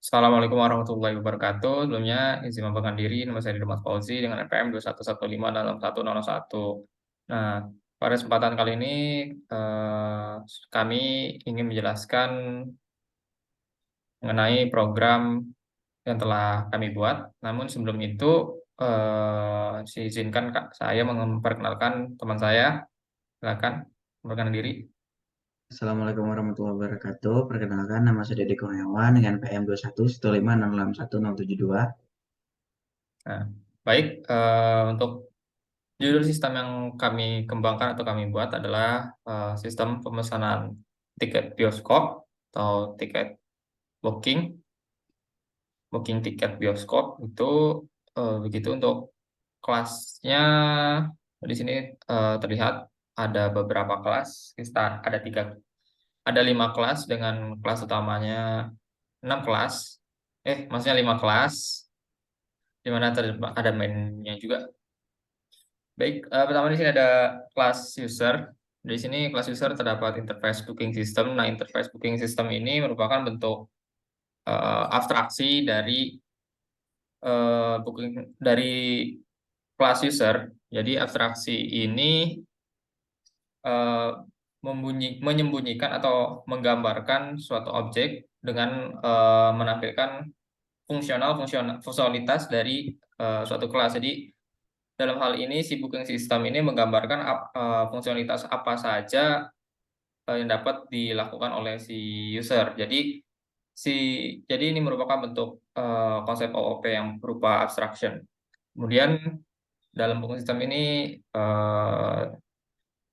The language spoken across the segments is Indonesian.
Assalamualaikum warahmatullahi wabarakatuh. Sebelumnya izin memperkenalkan diri, nama saya Dimas Fauzi dengan NPM 2115 Nah, pada kesempatan kali ini kami ingin menjelaskan mengenai program yang telah kami buat. Namun sebelum itu, izinkan Kak, saya memperkenalkan teman saya. Silakan memperkenalkan diri. Assalamualaikum warahmatullahi wabarakatuh. Perkenalkan, nama saya Dede Kurniawan dengan PM 21 1566172. Nah, baik, untuk judul sistem yang kami kembangkan atau kami buat adalah sistem pemesanan tiket bioskop atau tiket booking, booking tiket bioskop itu begitu untuk kelasnya di sini terlihat ada beberapa kelas, kita ada 5 kelas dengan kelas utamanya 6 kelas, maksudnya 5 kelas, di mana ada mainnya juga. Baik, pertama di sini ada kelas user. Di sini kelas user terdapat interface booking system. Nah, interface booking system ini merupakan bentuk abstraksi dari booking dari kelas user. Jadi abstraksi ini eh, menyembunyikan atau menggambarkan suatu objek dengan menampilkan fungsionalitas dari suatu kelas. Jadi dalam hal ini, si booking system ini menggambarkan fungsionalitas apa saja yang dapat dilakukan oleh si user. Si jadi ini merupakan bentuk konsep OOP yang berupa abstraction. Kemudian dalam booking system ini eh,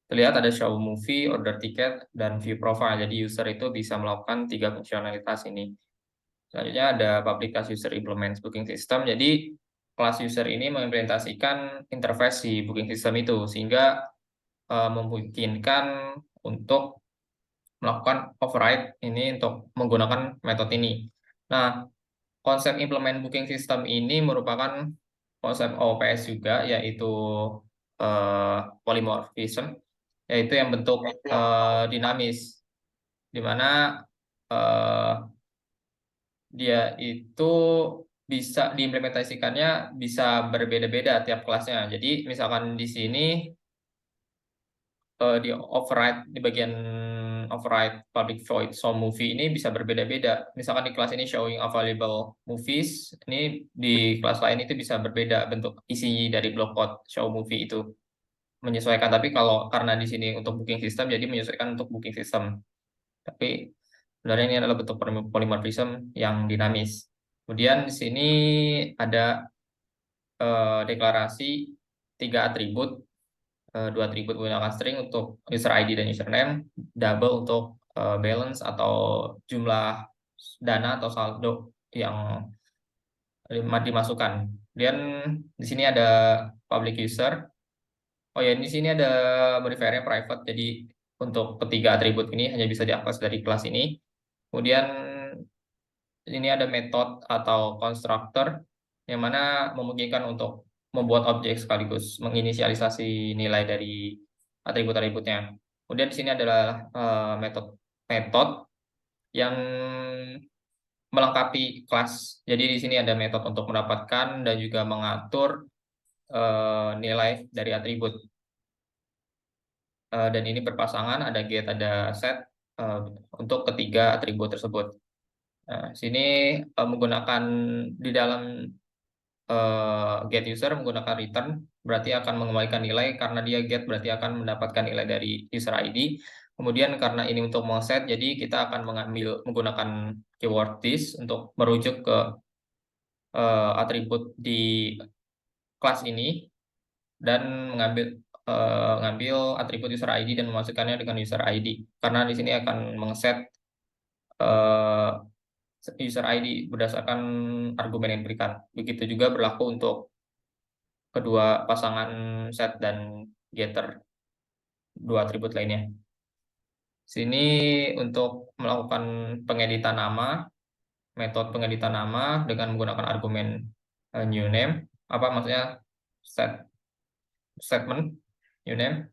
terlihat ada show movie, order ticket, dan view profile. Jadi user itu bisa melakukan 3 fungsionalitas ini. Selanjutnya ada public class user implements booking system. Jadi kelas user ini mengimplementasikan interface si booking system itu sehingga memungkinkan untuk melakukan override ini untuk menggunakan metode ini. Nah, konsep implement booking system ini merupakan konsep OPS juga, yaitu polymorphism, yaitu yang bentuk dinamis, di mana eh, dia itu bisa diimplementasikannya bisa berbeda-beda tiap kelasnya. Jadi misalkan di sini di override di bagian override public void show movie ini bisa berbeda-beda. Misalkan di kelas ini showing available movies, ini di kelas lain itu bisa berbeda bentuk isi dari block code show movie itu menyesuaikan. Tapi kalau karena di sini untuk booking system, jadi menyesuaikan untuk booking system. Tapi sebenarnya ini adalah bentuk polymorphism yang dinamis. Kemudian di sini ada deklarasi 3 atribut, 2 atribut menggunakan string untuk user ID dan username, double untuk balance atau jumlah dana atau saldo yang dimasukkan. Kemudian di sini ada public user. Oh ya, di sini ada modifiernya private. Jadi untuk ketiga atribut ini hanya bisa diakses dari kelas ini. Kemudian ini ada metode atau constructor yang mana memungkinkan untuk membuat objek sekaligus menginisialisasi nilai dari atribut-atributnya. Kemudian di sini adalah metode yang melengkapi kelas. Jadi di sini ada metode untuk mendapatkan dan juga mengatur nilai dari atribut. Dan ini berpasangan, ada get, ada set eh, untuk ketiga atribut tersebut. Nah, sini menggunakan di dalam get user menggunakan return berarti akan mengembalikan nilai, karena dia get berarti akan mendapatkan nilai dari user ID. Kemudian karena ini untuk set, jadi kita akan menggunakan keyword this untuk merujuk ke atribut di kelas ini dan mengambil atribut user ID dan memasukkannya dengan user ID, karena di sini akan mengset eh, user ID berdasarkan argumen yang diberikan. Begitu juga berlaku untuk kedua pasangan set dan getter, 2 atribut lainnya. Sini untuk melakukan pengeditan nama, metode pengeditan nama dengan menggunakan argumen new name, apa maksudnya set statement new name.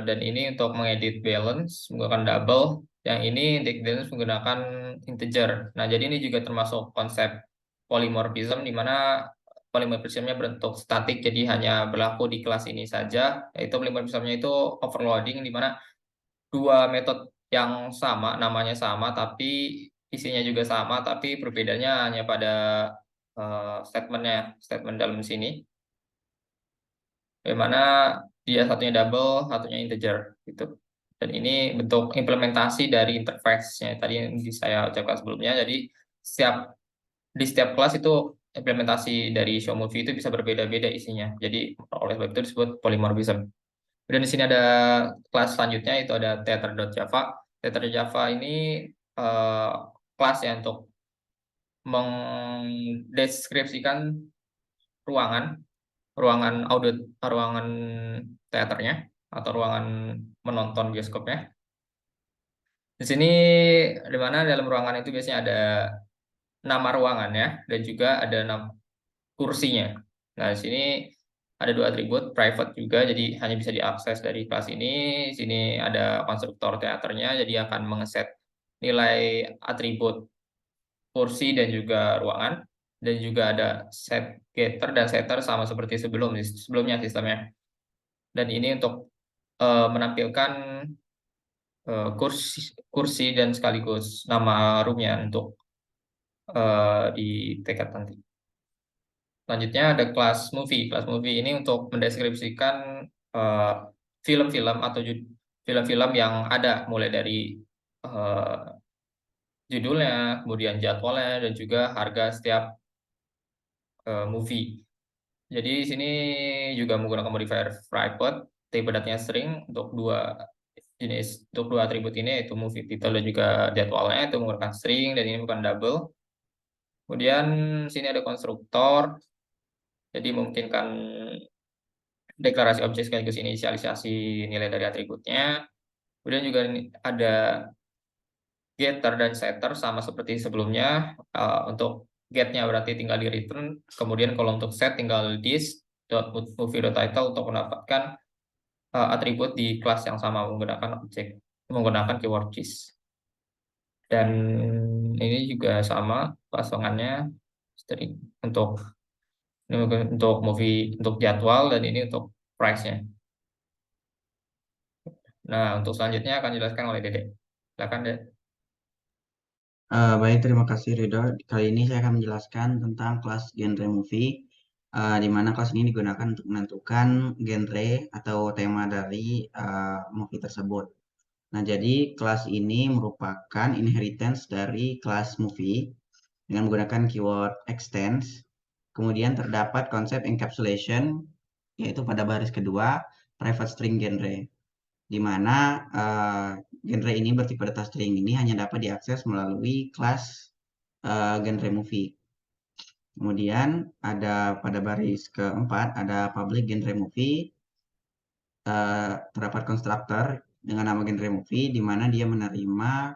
Dan ini untuk mengedit balance menggunakan double. Yang ini index menggunakan integer. Nah, jadi ini juga termasuk konsep polymorphism di mana polymorphismnya berbentuk statik, jadi hanya berlaku di kelas ini saja. Yaitu polymorphismnya itu overloading di mana dua metode yang sama, namanya sama, tapi isinya juga sama, tapi perbedaannya hanya pada statementnya, statement dalam sini. Di mana dia satunya double, satunya integer gitu. Dan ini bentuk implementasi dari interface-nya tadi yang saya ucapkan sebelumnya. Jadi di setiap kelas itu implementasi dari show movie itu bisa berbeda-beda isinya. Jadi oleh sebab itu disebut polymorphism. Dan di sini ada kelas selanjutnya itu ada Theater.java. Theater.java ini eh, kelas ya untuk mendeskripsikan ruangan ruangan audit, ruangan teaternya atau ruangan menonton bioskopnya. Di sini di mana dalam ruangan itu biasanya ada nama ruangannya dan juga ada nama kursinya. Nah, di sini ada dua atribut private juga, jadi hanya bisa diakses dari kelas ini. Di sini ada konstruktor teaternya, jadi akan mengeset nilai atribut kursi dan juga ruangan. Dan juga ada set getter dan setter sama seperti sebelumnya sistemnya. Dan ini untuk menampilkan kursi kursi dan sekaligus nama roomnya untuk di tekad nanti. Selanjutnya ada kelas movie. Kelas movie ini untuk mendeskripsikan eh, film-film atau film-film yang ada mulai dari eh, judulnya, kemudian jadwalnya dan juga harga setiap movie. Jadi di sini juga menggunakan modifier private, tipe datanya string untuk untuk dua atribut ini yaitu movie title dan juga jadwalnya itu menggunakan string dan ini bukan double. Kemudian sini ada konstruktor, jadi memungkinkan deklarasi objek sekaligus inisialisasi nilai dari atributnya. Kemudian juga ada getter dan setter sama seperti sebelumnya. Untuk getnya berarti tinggal di return, kemudian kalau untuk set tinggal this movie.title untuk mendapatkan atribut di kelas yang sama menggunakan keyword this. Dan ini juga sama pasongannya string untuk untuk jadwal dan ini untuk price-nya. Nah, untuk selanjutnya akan dijelaskan oleh Dede. Silakan, Dede. Baik, terima kasih Ridho. Kali ini saya akan menjelaskan tentang kelas genre movie, di mana kelas ini digunakan untuk menentukan genre atau tema dari movie tersebut. Nah, jadi kelas ini merupakan inheritance dari kelas movie dengan menggunakan keyword extends. Kemudian terdapat konsep encapsulation, yaitu pada baris kedua, private string genre, di mana genre ini bertipe data string ini hanya dapat diakses melalui kelas genre movie. Kemudian ada pada baris keempat ada public genre movie, terdapat konstruktor dengan nama genre movie di mana dia menerima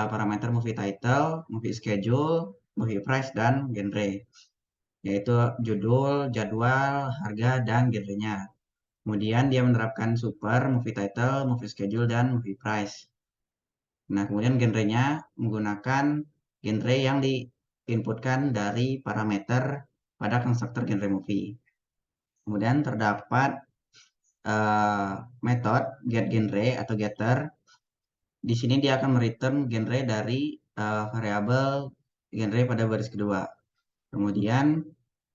parameter movie title, movie schedule, movie price dan genre, yaitu judul, jadwal, harga dan genrenya. Kemudian dia menerapkan super, movie title, movie schedule dan movie price. Nah, kemudian genrenya menggunakan genre yang diinputkan dari parameter pada konstruktor genre movie. Kemudian terdapat metode getGenre atau getter. Di sini dia akan mereturn genre dari variabel genre pada baris kedua. Kemudian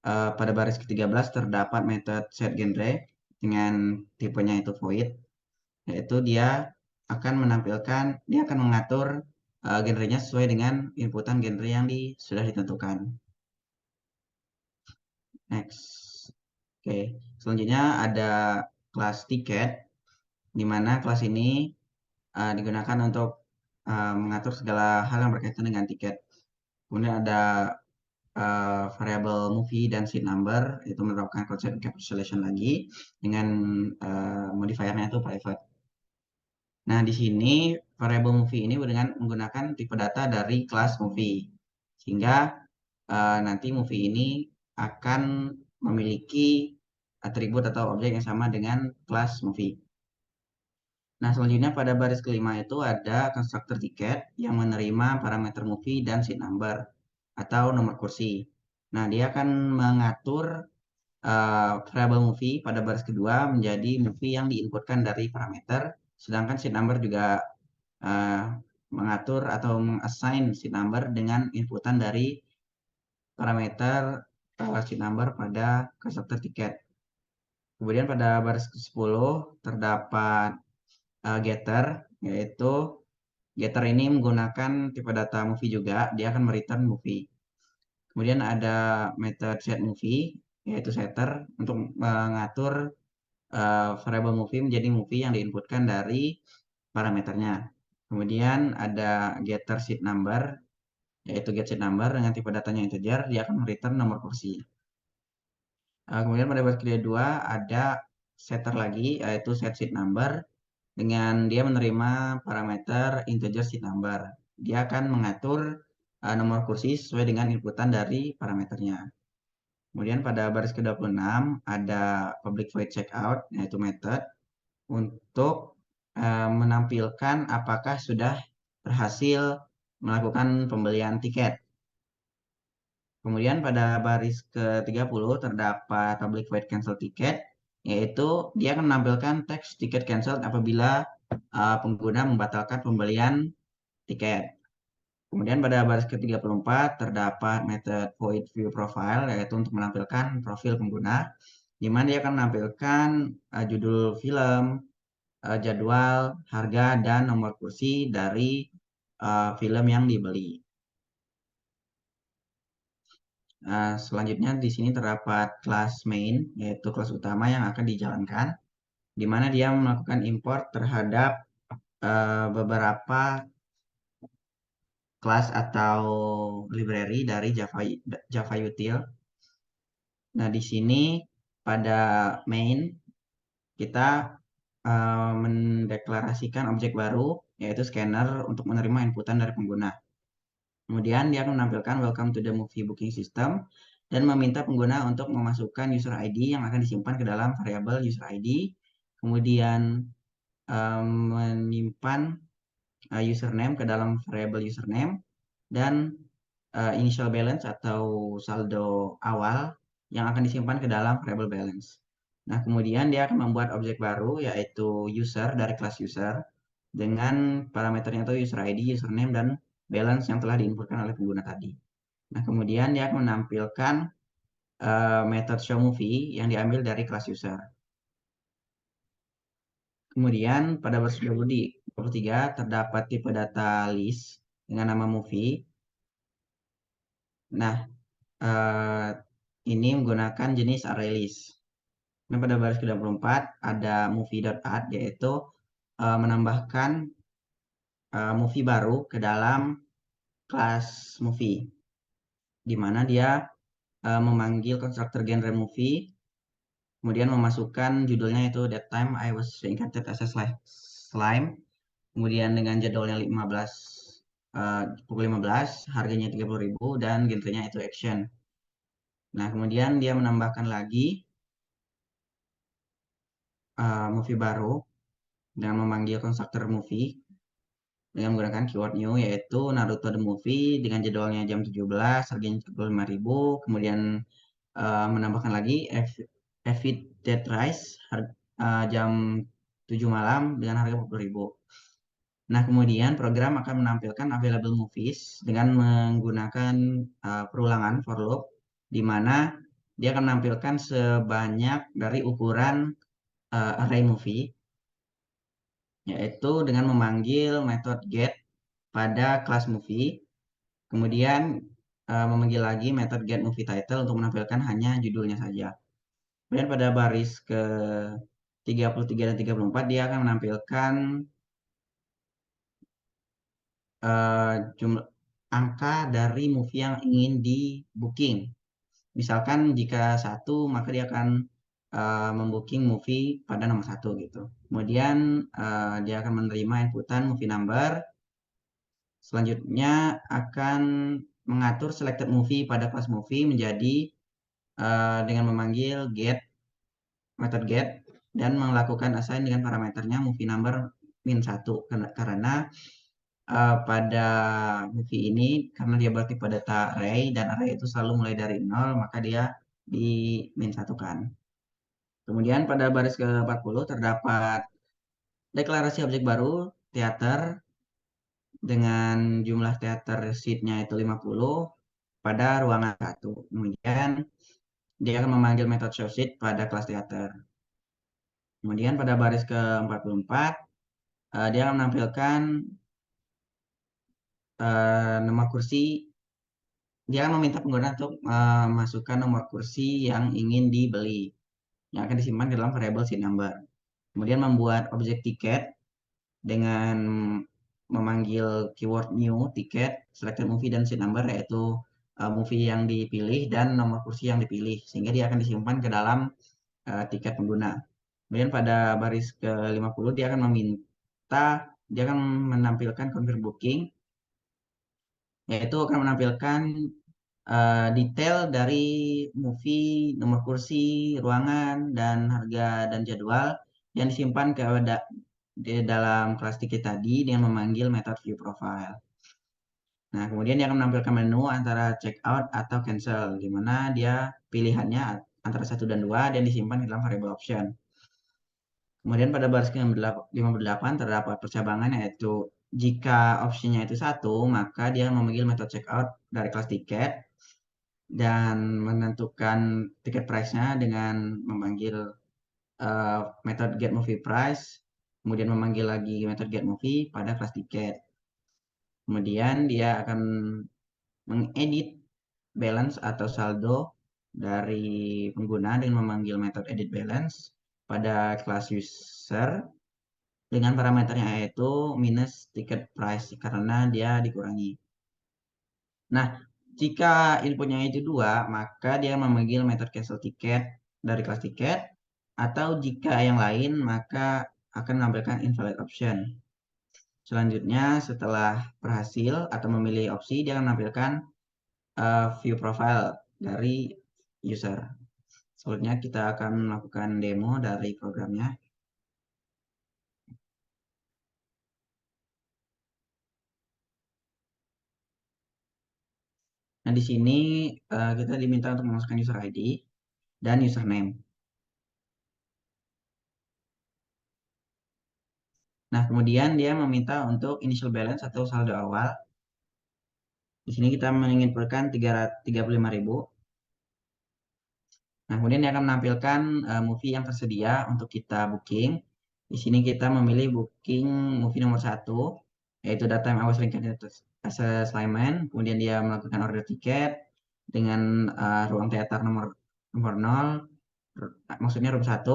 pada baris ke-13 terdapat metode setGenre dengan tipenya itu void, yaitu dia akan mengatur genrenya sesuai dengan inputan genre yang sudah ditentukan. Next. Oke, selanjutnya ada kelas tiket, di mana kelas ini digunakan untuk mengatur segala hal yang berkaitan dengan tiket. Kemudian ada variabel movie dan seat number, itu menerapkan konsep encapsulation lagi dengan modifiernya itu private. Nah, di sini variabel movie ini dengan menggunakan tipe data dari kelas movie, sehingga nanti movie ini akan memiliki atribut atau objek yang sama dengan kelas movie. Nah, selanjutnya pada baris kelima itu ada konstruktor tiket yang menerima parameter movie dan seat number atau nomor kursi. Nah, dia akan mengatur variable movie pada baris kedua menjadi movie yang diinputkan dari parameter, sedangkan seat number juga uh, mengatur atau mengassign seat number dengan inputan dari parameter seat number pada konstruktor tiket. Kemudian pada baris ke-10 terdapat getter, yaitu getter ini menggunakan tipe data movie juga, dia akan mereturn movie. Kemudian ada method set movie, yaitu setter untuk mengatur variable movie menjadi movie yang diinputkan dari parameternya. Kemudian ada getter seat number, yaitu get seat number dengan tipe datanya integer, dia akan return nomor kursi. Kemudian pada baris kedua ada setter lagi, yaitu set seat number dengan dia menerima parameter integer seat number. Dia akan mengatur nomor kursi sesuai dengan inputan dari parameternya. Kemudian pada baris ke-26 ada public void checkout, yaitu method untuk menampilkan apakah sudah berhasil melakukan pembelian tiket. Kemudian pada baris ke-30 terdapat public void cancel ticket, yaitu dia akan menampilkan teks tiket cancel apabila pengguna membatalkan pembelian tiket. Kemudian pada baris ke-34 terdapat method void view profile, yaitu untuk menampilkan profil pengguna, di mana dia akan menampilkan judul film, jadwal, harga, dan nomor kursi dari film yang dibeli. Selanjutnya di sini terdapat kelas main, yaitu kelas utama yang akan dijalankan, di mana dia melakukan import terhadap beberapa kelas atau library dari Java Util. Nah, di sini pada main kita mendeklarasikan objek baru, yaitu scanner untuk menerima inputan dari pengguna. Kemudian dia akan menampilkan welcome to the movie booking system dan meminta pengguna untuk memasukkan user ID yang akan disimpan ke dalam variabel user ID. Kemudian menyimpan username ke dalam variabel username dan initial balance atau saldo awal yang akan disimpan ke dalam variable balance. Nah, kemudian dia akan membuat objek baru yaitu user dari kelas user dengan parameternya itu user ID, username, dan balance yang telah diinputkan oleh pengguna tadi. Nah, kemudian dia akan menampilkan method show movie yang diambil dari kelas user. Kemudian pada versi 23 terdapat tipe data list dengan nama movie. Nah, ini menggunakan jenis array list. Nah, pada baris ke-24 ada movie.add, yaitu menambahkan movie baru ke dalam kelas movie, di mana dia memanggil konstruktor genre movie, kemudian memasukkan judulnya itu that time I was reincarnated as a slime, kemudian dengan jadwalnya 15 pukul 15, harganya 30.000 dan genrenya itu action. Nah, kemudian dia menambahkan lagi movie baru dengan memanggil konstruktor movie dengan menggunakan keyword new, yaitu Naruto the Movie dengan jadwalnya jam 17, harganya 35.000. Kemudian menambahkan lagi Evid Dead Rise jam 7 malam dengan harga 40.000. Nah, kemudian program akan menampilkan available movies dengan menggunakan perulangan for loop, di mana dia akan menampilkan sebanyak dari ukuran array movie, yaitu dengan memanggil metode get pada kelas movie, kemudian memanggil lagi metode get movie title untuk menampilkan hanya judulnya saja. Kemudian pada baris ke 33 dan 34 dia akan menampilkan jumlah angka dari movie yang ingin di booking. Misalkan jika satu, maka dia akan membooking movie pada nomor satu gitu. Kemudian dia akan menerima inputan movie number. Selanjutnya akan mengatur selected movie pada kelas movie menjadi dengan memanggil get, method get, dan melakukan assign dengan parameternya movie number -1 karena pada movie ini karena dia bertipe data array dan array itu selalu mulai dari 0, maka dia di -1 kan. Kemudian pada baris ke-40 terdapat deklarasi objek baru teater dengan jumlah teater seat-nya itu 50 pada ruangan 1. Kemudian dia akan memanggil metode showSeat pada kelas teater. Kemudian pada baris ke-44 dia akan menampilkan nomor kursi. Dia akan meminta pengguna untuk memasukkan nomor kursi yang ingin dibeli yang akan disimpan di dalam variabel seat number. Kemudian membuat objek tiket dengan memanggil keyword new tiket, selected movie dan seat number, yaitu movie yang dipilih dan nomor kursi yang dipilih, sehingga dia akan disimpan ke dalam tiket pengguna. Kemudian pada baris ke-50 dia akan menampilkan confirm booking, yaitu akan menampilkan detail dari movie, nomor kursi, ruangan, dan harga dan jadwal yang disimpan di dalam kelas tiket tadi dengan memanggil metode view profile. Nah, kemudian dia akan menampilkan menu antara checkout atau cancel, di mana dia pilihannya antara 1 dan 2 dan disimpan di dalam variable option. Kemudian pada baris ke-58 terdapat percabangan, yaitu jika opsinya itu 1, maka dia memanggil metode checkout dari kelas tiket dan menentukan tiket price-nya dengan memanggil metode get movie price, kemudian memanggil lagi metode get movie pada kelas tiket. Kemudian dia akan mengedit balance atau saldo dari pengguna dengan memanggil metode edit balance pada kelas user dengan parameternya yaitu minus ticket price karena dia dikurangi. Nah, jika inputnya itu 2, maka dia memanggil metode cancel ticket dari kelas tiket, atau jika yang lain, maka akan menampilkan invalid option. Selanjutnya, setelah berhasil atau memilih opsi, dia akan menampilkan view profile dari user. Selanjutnya, kita akan melakukan demo dari programnya. Nah, di sini kita diminta untuk memasukkan user ID dan username. Nah, kemudian dia meminta untuk initial balance atau saldo awal. Di sini kita menginputkan 35.000. Nah, kemudian dia akan menampilkan movie yang tersedia untuk kita booking. Di sini kita memilih booking movie nomor 1, yaitu That Time I Was Reincarnated as a Slyman. Kemudian dia melakukan order tiket dengan ruang teater nomor 0, maksudnya room 1.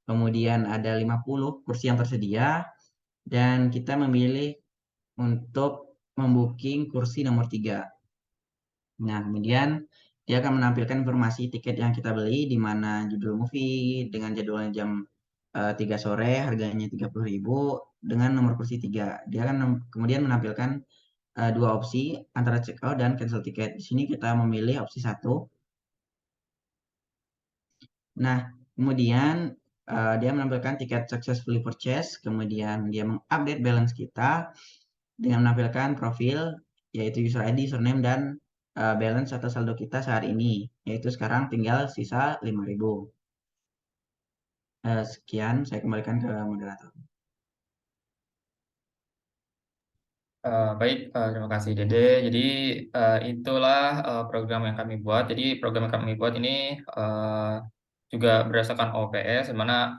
Kemudian ada 50 kursi yang tersedia. Dan kita memilih untuk membooking kursi nomor 3. Nah, kemudian dia akan menampilkan informasi tiket yang kita beli, di mana judul movie dengan jadwalnya jam 3 sore, harganya 30.000 dengan nomor kursi 3. Dia akan kemudian menampilkan 2 opsi antara checkout dan cancel tiket. Di sini kita memilih opsi 1. Nah, kemudian dia menampilkan tiket successfully purchase, kemudian dia mengupdate balance kita dengan menampilkan profil, yaitu user ID, username, dan balance atau saldo kita saat ini, yaitu sekarang tinggal sisa 5.000. Sekian, saya kembalikan ke moderator. Baik, terima kasih Dede. Jadi itulah program yang kami buat. Jadi program yang kami buat ini juga berdasarkan OPS, di mana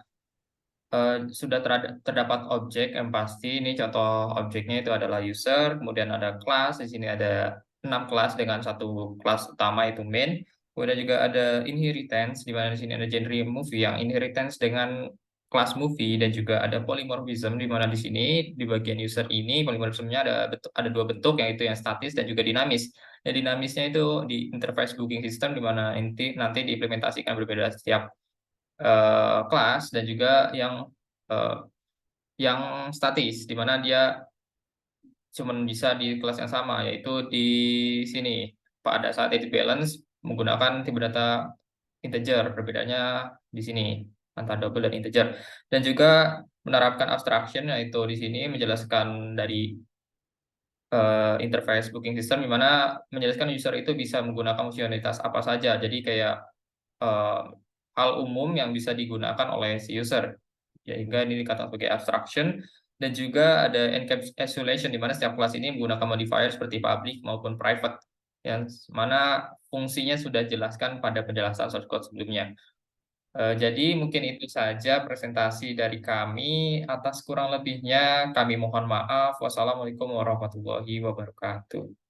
sudah terdapat objek yang pasti. Ini contoh objeknya itu adalah user, kemudian ada kelas. Di sini ada 6 kelas dengan satu kelas utama itu main. Kemudian juga ada inheritance, di mana di sini ada genre movie yang inheritance dengan kelas movie, dan juga ada polymorphism, di mana di sini di bagian user ini polymorphismnya ada 2 bentuk, yaitu yang statis dan juga dinamis. Dan dinamisnya itu di interface booking system, di mana nanti diimplementasikan berbeda setiap kelas, dan juga uh, yang statis, di mana dia cuma bisa di kelas yang sama, yaitu di sini pada saat edit balance menggunakan tipe data integer. Perbedaannya di sini antara double dan integer. Dan juga menerapkan abstraction, yaitu di sini menjelaskan dari interface booking system, di mana menjelaskan user itu bisa menggunakan fungsionalitas apa saja. Jadi kayak eh, hal umum yang bisa digunakan oleh si user. Sehingga ini dikatakan sebagai abstraction. Dan juga ada encapsulation, di mana setiap kelas ini menggunakan modifier seperti public maupun private, yang mana fungsinya sudah jelaskan pada penjelasan source code sebelumnya. Jadi mungkin itu saja presentasi dari kami. Atas kurang lebihnya kami mohon maaf. Wassalamualaikum warahmatullahi wabarakatuh.